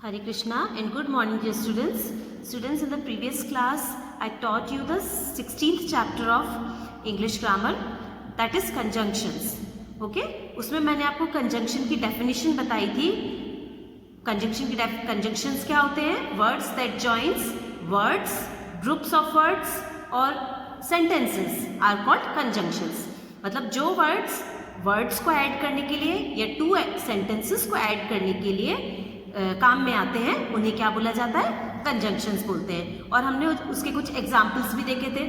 Hare Krishna and good morning dear students. Students, in the previous class I taught you the 16th chapter of English grammar, that is conjunctions. Okay? उसमें मैंने आपको conjunction की definition बताई थी. Conjunctions क्या होते हैं? Words that joins words, groups of words और sentences are called conjunctions. मतलब जो words को ऐड करने के लिए या two sentences को ऐड करने के लिए काम में आते हैं, उन्हें क्या बोला जाता है? कंजंक्शंस बोलते हैं. और हमने उसके कुछ एग्जाम्पल्स भी देखे थे.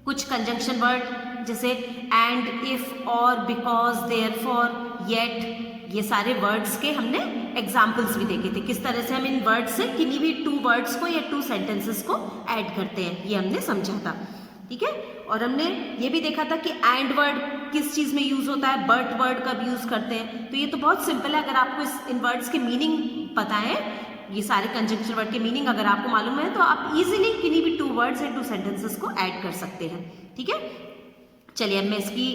कुछ कंजंक्शन वर्ड जैसे एंड, इफ, और, बिकॉज, देयरफॉर, येट, ये सारे वर्ड्स के हमने एग्जाम्पल्स भी देखे थे. किस तरह से हम इन वर्ड्स से किन्हीं भी टू वर्ड्स को या टू सेंटेंसेस को ऐड करते हैं, ये हमने समझा था. ठीक है. और हमने ये भी देखा था कि एंड वर्ड किस चीज में यूज होता है, बट वर्ड कब यूज करते हैं. तो ये तो बहुत सिंपल है. अगर आपको इन वर्ड्स के मीनिंग पता है, ये सारे कंजंक्शन वर्ड के मीनिंग अगर आपको मालूम है, तो आप इजीली किन्हीं भी टू वर्ड्स या टू सेंटेंसेस को ऐड कर सकते हैं. ठीक है. चलिए अब मैं इसकी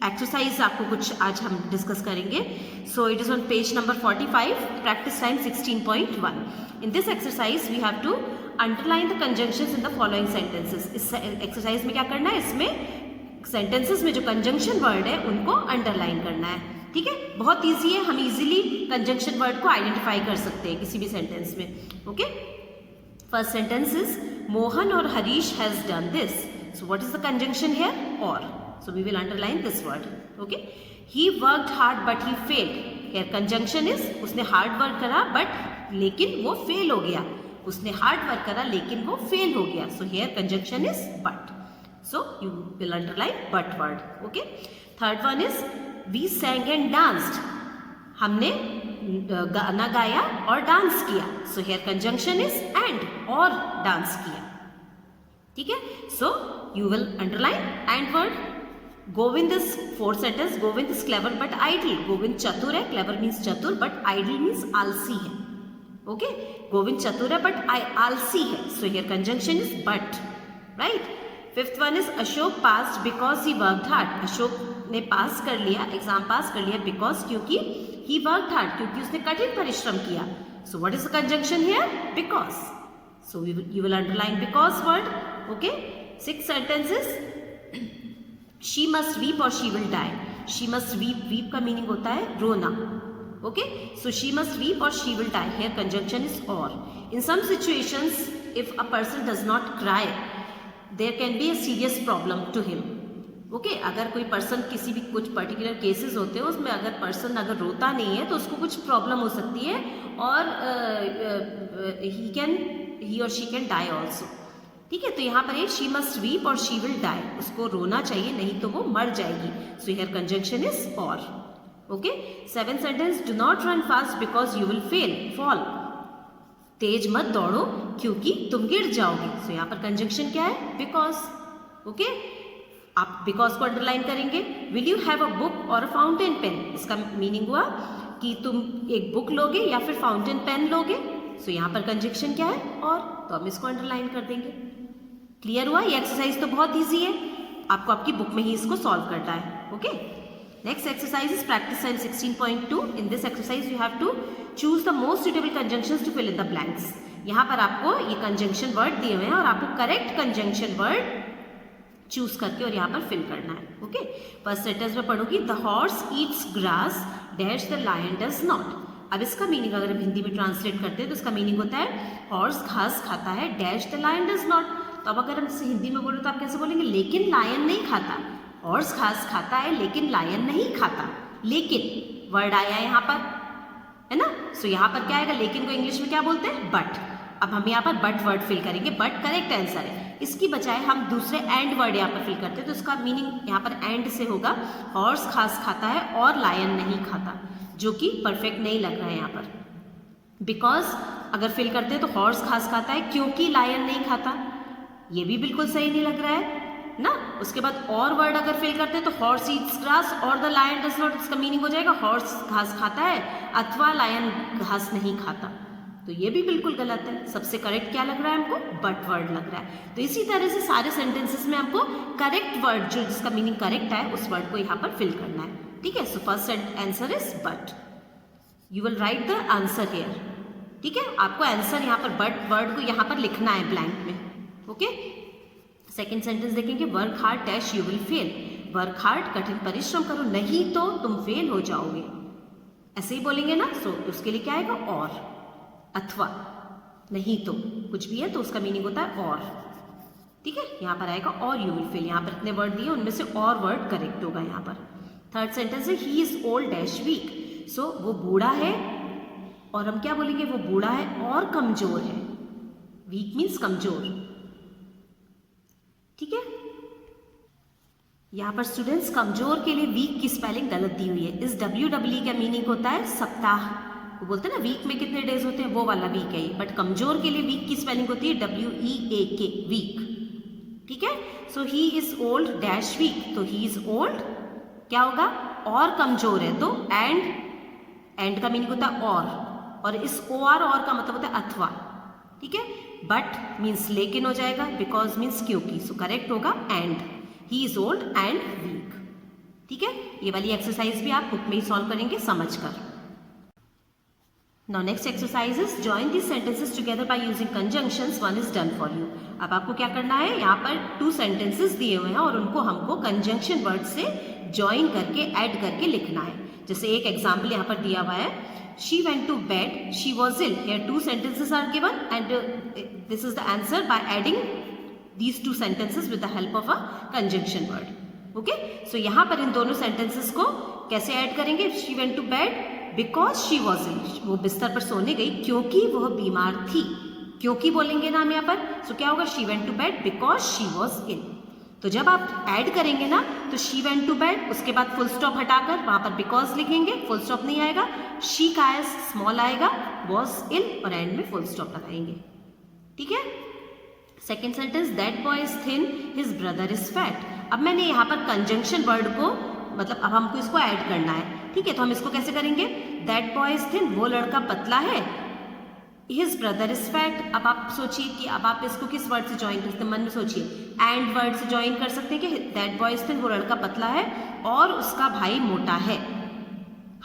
एक्सरसाइज आपको कुछ आज हम डिस्कस करेंगे. So it is on page number 45, practice time 16.1. In this exercise we have to underline the conjunctions in the following sentences. इस एक्सरसाइज में क्या करना है? इसमें सेंटेंसेस में जो कंजंक्शन वर्ड है उनको अंडरलाइन करना है. ठीक है. बहुत ईजी है. हम इजीली कंजंक्शन वर्ड को आइडेंटिफाई कर सकते हैं किसी भी सेंटेंस में. Okay. First sentence is Mohan और Harish has done this. So what is the conjunction here? और. So we will underline this word. Okay. He worked hard but he failed. Here conjunction is उसने hard work करा but लेकिन वो fail हो गया. उसने hard work करा लेकिन वो fail हो गया. So here conjunction is but. So you will underline but word. Okay. Third one is we sang and danced. हमने गाना गाया और डांस किया. So here conjunction is and और डांस किया. ठीक है. So you will underline and word. Govind is fourth sentence. Govind is clever but idle. Govind चतुर है. क्लेवर मीन्स चतुर बट आइडल मीन्स आलसी है. ओके. गोविंद चतुर है बट आलसी है. So here conjunction is but. Right. Fifth one is Ashok passed because he worked hard. Ashok ने पास कर लिया, एग्जाम पास कर लिया बिकॉज क्योंकि ही वर्कड हार्ड, क्योंकि उसने कठिन परिश्रम किया. सो what is the conjunction here? Because. So you will underline because word. Okay. Six sentences She must weep or she will die. She must weep. Weep का मीनिंग होता है रोना. Okay? So she must weep or she will die. Here conjunction is or. In some situations, if a person does not cry, there can be a serious problem to him. Okay? अगर कोई person किसी भी कुछ particular cases होते हैं उसमें अगर person अगर रोता नहीं है तो उसको कुछ प्रॉब्लम हो सकती है और he or she can die also. ठीक है. तो यहाँ पर है शी मस्ट वीप और शी विल डाई. उसको रोना चाहिए नहीं तो वो मर जाएगी. सो हियर कंजंक्शन इज और. Okay. Seventh sentence do not run fast because you will fall. तेज मत दौड़ो क्योंकि तुम गिर जाओगे. सो यहाँ पर कंजंक्शन क्या है? बिकॉज. ओके. आप बिकॉज को अंडरलाइन करेंगे. Will you have a book और अ फाउंटेन पेन. इसका मीनिंग हुआ कि तुम एक बुक लोगे या फिर फाउंटेन पेन लोगे. सो यहाँ पर कंजंक्शन क्या है? और. तो हम इसको अंडरलाइन कर देंगे. क्लियर हुआ? ये एक्सरसाइज तो बहुत इजी है. आपको आपकी बुक में ही इसको सॉल्व करना है. Okay. Next exercise is practice time 16.2. In this exercise you have to choose the most suitable conjunctions to fill in the blanks. यहाँ पर आपको ये कंजंक्शन वर्ड दिए हुए हैं और आपको करेक्ट कंजंक्शन वर्ड चूज करके और यहाँ पर फिल करना है. ओके. फर्स्ट सेंटेंस में पढ़ूंगी. The horse eats grass dash the lion does not. अब इसका मीनिंग अगर हम हिंदी में ट्रांसलेट करते हैं तो इसका मीनिंग होता है हॉर्स घास खाता है dash the lion does not. तो अब अगर हम इसे हिंदी में बोले तो आप कैसे बोलेंगे? लेकिन लायन नहीं खाता. हॉर्स घास खाता है लेकिन लायन नहीं खाता. लेकिन वर्ड आया यहाँ पर, है ना. सो यहाँ पर क्या आएगा? लेकिन को इंग्लिश में क्या बोलते हैं? बट. अब हम यहाँ पर बट वर्ड फिल करेंगे. बट करेक्ट आंसर है. इसकी बजाय हम दूसरे एंड वर्ड यहाँ पर फिल करते हैं तो इसका मीनिंग यहाँ पर एंड से होगा हॉर्स घास खाता है और लायन नहीं खाता, जो कि परफेक्ट नहीं लग रहा है यहाँ पर. बिकॉज अगर फिल करते हैं तो हॉर्स घास खाता है क्योंकि लायन नहीं खाता, ये भी बिल्कुल सही नहीं लग रहा है ना. उसके बाद और वर्ड अगर फिल करते हैं तो हॉर्स ईट्स ग्रास और द लायन डज नॉट. इसका मीनिंग हो जाएगा हॉर्स घास खाता है अथवा लायन घास नहीं खाता. तो ये भी बिल्कुल गलत है. सबसे करेक्ट क्या लग रहा है हमको? बट वर्ड लग रहा है. तो इसी तरह से सारे सेंटेंसेस में हमको करेक्ट वर्ड जो जिसका मीनिंग करेक्ट है उस वर्ड को यहाँ पर फिल करना है. ठीक है. So first answer is but. You will write the answer here. ठीक है, आपको आंसर यहाँ पर बट वर्ड को यहाँ पर लिखना है ब्लैंक में। ओके, सेकेंड सेंटेंस देखेंगे, work hard dash you will fail. Work hard कठिन परिश्रम करो, नहीं तो तुम फेल हो जाओगे। ऐसे ही बोलेंगे ना, सो उसके लिए क्या आएगा, और, अथवा, नहीं तो कुछ भी है तो उसका मीनिंग होता है और। ठीक है, यहाँ पर आएगा और यू विल फेल। यहाँ पर इतने वर्ड दिए, उनमें से और वर्ड करेक्ट होगा यहाँ पर। थर्ड सेंटेंस है, he is old dash weak. So वो बूढ़ा है, और हम क्या बोलेंगे, वो बूढ़ा है और कमजोर है। वीक मीन्स कमजोर। ठीक है, यहाँ पर स्टूडेंट्स कमजोर के लिए वीक की स्पेलिंग गलत दी हुई है। इस WEE का मीनिंग होता है सप्ताह। वो बोलते हैं ना वीक में कितने डेज होते हैं, वो वाला वीक है ये। बट कमजोर के लिए वीक की स्पेलिंग होती है WEAK, वीक। ठीक है, so he is old dash weak. तो ही इज ओल्ड क्या होगा, और कमजोर है, तो एंड का मीनिंग होता है और इस और का मतलब होता है अथवा। ठीक है, बट मीन्स लेकिन हो जाएगा, बिकॉज मीन्स क्योंकि। सो करेक्ट होगा and, he is old and weak. ठीक है, ये वाली एक्सरसाइज भी आप बुक में ही सॉल्व करेंगे समझकर। Now next exercise is join these sentences together by using conjunctions. One is done for you. अब आपको क्या करना है, यहाँ पर 2 sentences दिए हुए हैं और उनको हमको conjunction word से join करके add करके लिखना है। जैसे एक example यहाँ पर दिया हुआ है, she went to bed, she was ill. Here 2 sentences are given and this is the answer by adding these 2 sentences with the help of a conjunction word. Okay? So यहाँ पर इन दोनों sentences को कैसे add करेंगे, she went to bed because she was ill. वो बिस्तर पर सोने गई क्योंकि वह बीमार थी। क्योंकि बोलेंगे ना हम यहाँ पर, सो क्या होगा, she went to bed because she was ill. तो जब आप ऐड करेंगे ना, तो शी वेंट टू बेड, उसके बाद फुल स्टॉप हटाकर वहां पर बिकॉज लिखेंगे, फुल स्टॉप नहीं आएगा, शी का एस स्मॉल आएगा, वॉज इल और एंड में फुल स्टॉप लगाएंगे। ठीक है, second sentence, that boy is thin, his brother is fat. अब मैंने यहाँ पर कंजंक्शन वर्ड को, मतलब अब हमको इसको ऐड करना है। ठीक है, तो हम इसको कैसे करेंगे, दैट बॉय इज थिन, वो लड़का पतला है, हिज ब्रदर इज फैट। अब आप सोचिए कि अब आप इसको किस वर्ड से ज्वाइन कर सकते हैं, मन में सोचिए, एंड वर्ड से ज्वाइन कर सकते हैं कि दैट बॉय इज थिन, वो लड़का पतला है और उसका भाई मोटा है।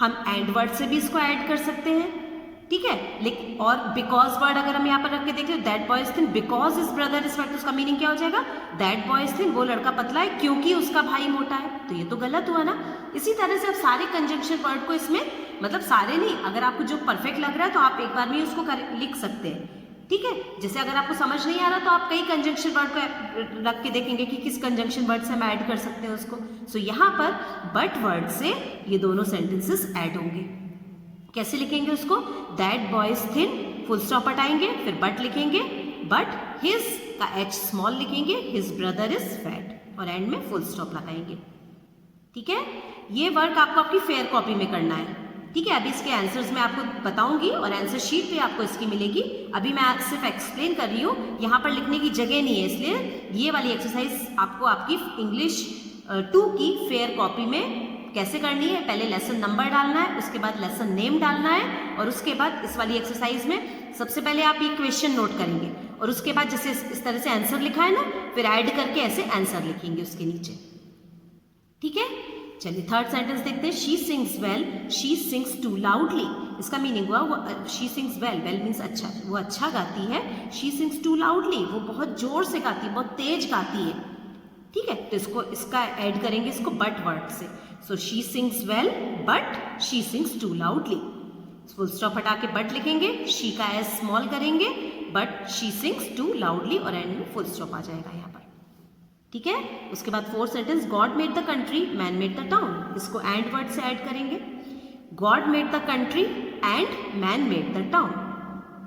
हम एंड वर्ड से भी इसको ऐड कर सकते हैं। ठीक है, लेकिन और बिकॉज वर्ड अगर हम यहाँ पर रख के देखें, that boy is thin because his brother is fat, तो उसका मीनिंग क्या हो जाएगा, दैट बॉय इज थिन, वो लड़का पतला है क्योंकि उसका भाई मोटा है। तो ये तो गलत हुआ ना। इसी तरह से आप सारे कंजंक्शन वर्ड को इसमें, मतलब सारे नहीं, अगर आपको जो परफेक्ट लग रहा है तो आप एक बार में उसको लिख सकते हैं। ठीक है, जैसे अगर आपको समझ नहीं आ रहा तो आप कई कंजंक्शन वर्ड को रख के देखेंगे कि किस कंजंक्शन वर्ड से हम ऐड कर सकते हैं उसको। सो यहाँ पर बट वर्ड से ये दोनों सेंटेंसेस ऐड होंगे। कैसे लिखेंगे उसको, that boy is thin, full stop हटाएंगे, फिर बट लिखेंगे, बट हिज का एच स्मॉल लिखेंगे, हिज ब्रदर इज फैट और एंड में फुल स्टॉप लगाएंगे। ठीक है, ये वर्क आपको आपकी फेयर कॉपी में करना है। ठीक है, अभी इसके आंसर्स मैं आपको बताऊंगी और आंसर शीट पे आपको इसकी मिलेगी। अभी मैं सिर्फ एक्सप्लेन कर रही हूँ, यहाँ पर लिखने की जगह नहीं है, इसलिए ये वाली एक्सरसाइज आपको आपकी इंग्लिश 2 की फेयर कॉपी में कैसे करनी है। पहले लेसन नंबर डालना है, उसके बाद लेसन नेम डालना है और उसके बाद इस वाली एक्सरसाइज में सबसे पहले आप ये क्वेश्चन नोट करेंगे और उसके बाद जैसे इस तरह से आंसर लिखा है ना, फिर ऐड करके ऐसे आंसर लिखेंगे उसके नीचे। ठीक है, चलिए थर्ड सेंटेंस देखते हैं, she sings well, she sings too loudly. इसका मीनिंग हुआ वो she sings well, well means अच्छा, वो अच्छा गाती है, शी सिंग्स टू लाउडली, वो बहुत जोर से गाती है, बहुत तेज गाती है। ठीक है, तो इसको इसका ऐड करेंगे इसको बट वर्ड से। So she sings well but she sings too loudly, full stop हटा के बट लिखेंगे, शी का एस स्मॉल करेंगे, but she sings too loudly और एंड में फुल स्टॉप आ जाएगा यहाँ पर। ठीक है, उसके बाद fourth sentence, God made the country, man made the town. इसको एंड वर्ड से ऐड करेंगे, God made the country and man made the town,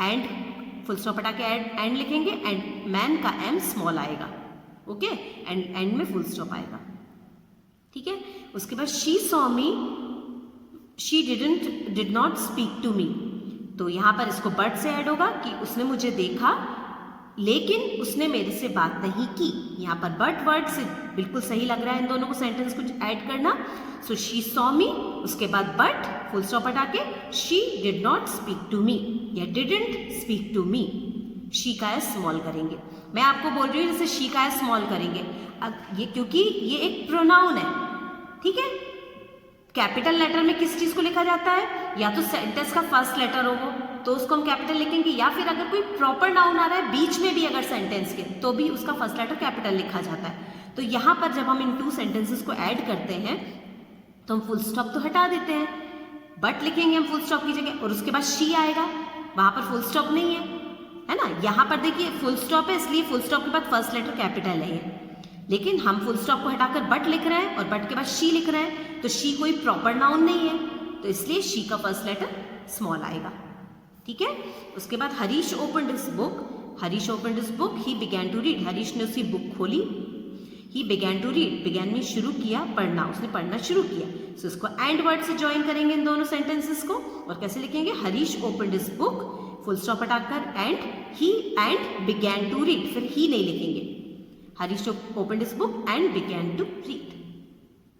and full stop हटा के एंड लिखेंगे एंड मैन का एम स्मॉल आएगा। ओके, एंड में full stop आएगा। ठीक है, उसके बाद she saw me, she did not speak to me. तो यहाँ पर इसको बट से ऐड होगा कि उसने मुझे देखा लेकिन उसने मेरे से बात नहीं की। यहाँ पर बट वर्ड से बिल्कुल सही लग रहा है इन दोनों को सेंटेंस को ऐड करना। सो शी सॉ मी, उसके बाद बट फुल स्टॉप हटा के she did not speak to me या didn't speak to me, she का एस स्मॉल करेंगे। मैं आपको बोल रही हूँ जैसे शी का एस स्मॉल करेंगे, अब ये क्योंकि ये एक प्रोनाउन है। ठीक है, कैपिटल लेटर में किस चीज को लिखा जाता है, या तो सेंटेंस का फर्स्ट लेटर हो वो तो उसको हम कैपिटल लिखेंगे, या फिर अगर कोई प्रॉपर नाउन आ रहा है बीच में भी अगर सेंटेंस के, तो भी उसका फर्स्ट लेटर कैपिटल लिखा जाता है। तो यहाँ पर जब हम इन 2 सेंटेंसेस को ऐड करते हैं तो हम फुल स्टॉप तो हटा देते हैं, बट लिखेंगे हम फुल स्टॉप की जगह, और उसके बाद शी आएगा, वहां पर फुल स्टॉप नहीं है ना। यहाँ पर देखिए फुल स्टॉप है, इसलिए फुल स्टॉप के बाद फर्स्ट लेटर कैपिटल है ये, लेकिन हम फुल स्टॉप को हटाकर बट लिख रहे हैं और बट के बाद शी लिख रहे हैं, तो शी कोई प्रॉपर नाउन नहीं है, तो इसलिए शी का फर्स्ट लेटर स्मॉल आएगा। ठीक है, उसके बाद Harish opened his book, Harish opened his book, he began to read, Harish ने उसकी बुक खोली, he began to read, began में शुरू किया पढ़ना, उसने पढ़ना शुरू किया। सो इसको एंड वर्ड से ज्वाइन करेंगे इन दोनों सेंटेंसेस को, और कैसे लिखेंगे, Harish opened his book, full stop हटाकर and, he and began to read, फिर ही नहीं लिखेंगे, Harish opened his book and began to read.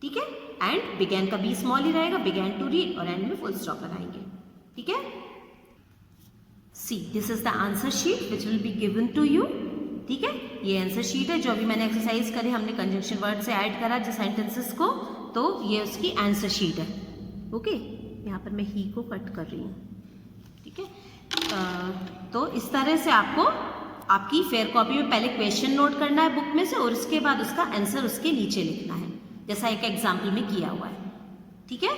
ठीक है, एंड बिगैन का बी स्मॉल ही रहेगा, बिगैन टू रीड, और एंड में फुल स्टॉप लगाएंगे। ठीक है, see this is the answer sheet which will be given to you. ठीक है, ये आंसर शीट है जो अभी मैंने एक्सरसाइज करी, हमने कंजंक्शन वर्ड से ऐड करा जो सेंटेंसेस को, तो ये उसकी आंसर शीट है। ओके, यहाँ पर मैं ही को कट कर रही हूँ। ठीक है, तो इस तरह से आपको आपकी फेयर कॉपी में पहले क्वेश्चन नोट करना है बुक में से, और उसके बाद उसका आंसर उसके नीचे लिखना है, जैसा एक एग्जाम्पल में किया हुआ है। ठीक है,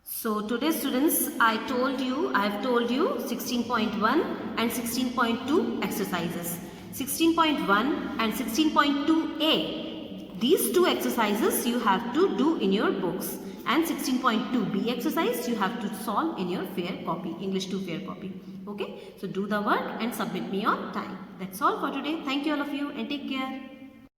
so today students I have told you 16.1 and 16.2 exercises. 16.1 and 16.2a, these 2 exercises you have to do in your books, and 16.2b exercise you have to solve in your fair copy, English 2 fair copy. Okay, so do the work and submit me on time. That's all for today. Thank you all of you and take care.